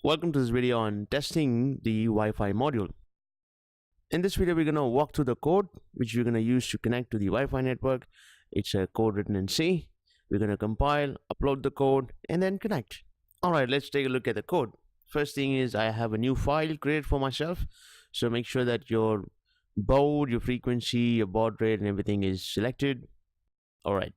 Welcome to this video on testing the Wi-Fi module. In this video, we're going to walk through the code which we're going to use to connect to the Wi-Fi network. It's a code written in C. We're going to compile, upload the code, and then connect. All right, let's take a look at the code. First thing is I have a new file created for myself. So make sure that your baud, your frequency, your baud rate, and everything is selected. All right.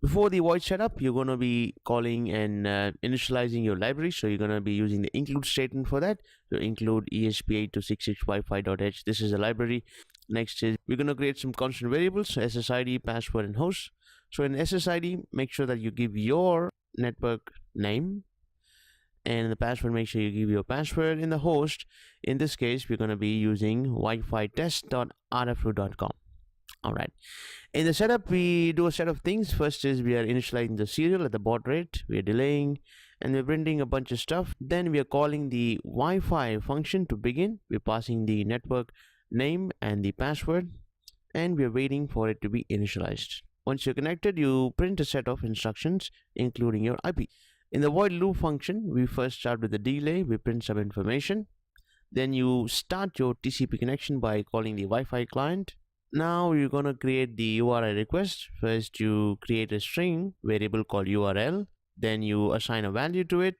Before the void setup, you're going to be calling and initializing your library. So you're going to be using the include statement for that. So include esp8266wifi.h. This is a library. Next is we're going to create some constant variables, so SSID, password, and host. So in SSID, make sure that you give your network name. And in the password, make sure you give your password. In the host, in this case, we're going to be using wifi test.rfru.com. All right. In the setup, we do a set of things. First is we are initializing the serial at the baud rate. We are delaying and we're printing a bunch of stuff. Then we are calling the Wi-Fi function to begin. We're passing the network name and the password, and we're waiting for it to be initialized. Once you're connected, you print a set of instructions, including your IP. In the void loop function, we first start with the delay. We print some information. Then you start your TCP connection by calling the Wi-Fi client. Now you're going to create the URI request. First you create a string variable called URL, then you assign a value to it,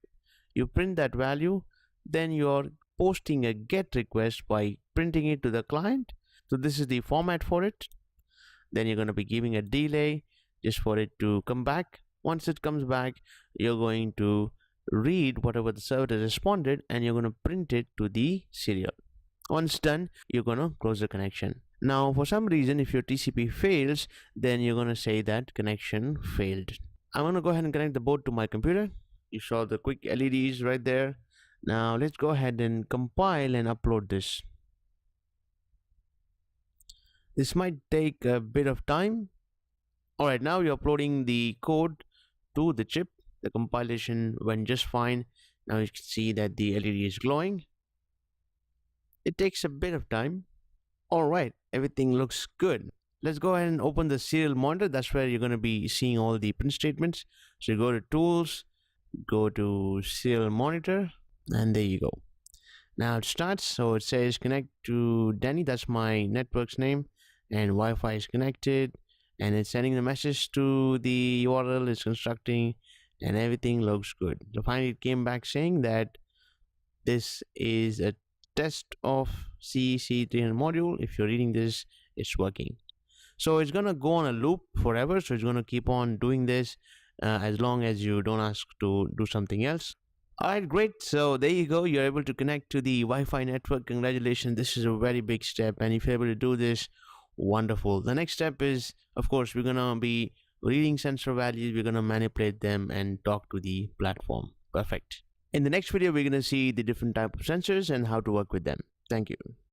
you print that value, then you're posting a get request by printing it to the client. So this is the format for it. Then you're going to be giving a delay just for it to come back. Once it comes back, you're going to read whatever the server has responded and you're going to print it to the serial. Once done, you're going to close the connection. Now, for some reason, if your TCP fails, then you're going to say that connection failed. I'm going to go ahead and connect the board to my computer. You saw the quick LEDs right there. Now, let's go ahead and compile and upload this. This might take a bit of time. All right, now you're uploading the code to the chip. The compilation went just fine. Now you can see that the LED is glowing. It takes a bit of time. All right, everything looks good. Let's go ahead and open the serial monitor. That's where you're going to be seeing all the print statements. So you go to tools, go to serial monitor, and there you go. Now it starts. So it says connect to Danny. That's my network's name, and Wi-Fi is connected, and it's sending the message to the URL. It's constructing, and everything looks good. So finally, it came back saying that this is a test of CEC300 module. If you're reading this, it's working. So it's gonna go on a loop forever. So it's gonna keep on doing this as long as you don't ask to do something else. All right, great. So there you go. You're able to connect to the Wi-Fi network. Congratulations. This is a very big step. And if you're able to do this, wonderful. The next step is, of course, we're gonna be reading sensor values. We're gonna manipulate them and talk to the platform. Perfect. In the next video, we're going to see the different type of sensors and how to work with them. Thank you.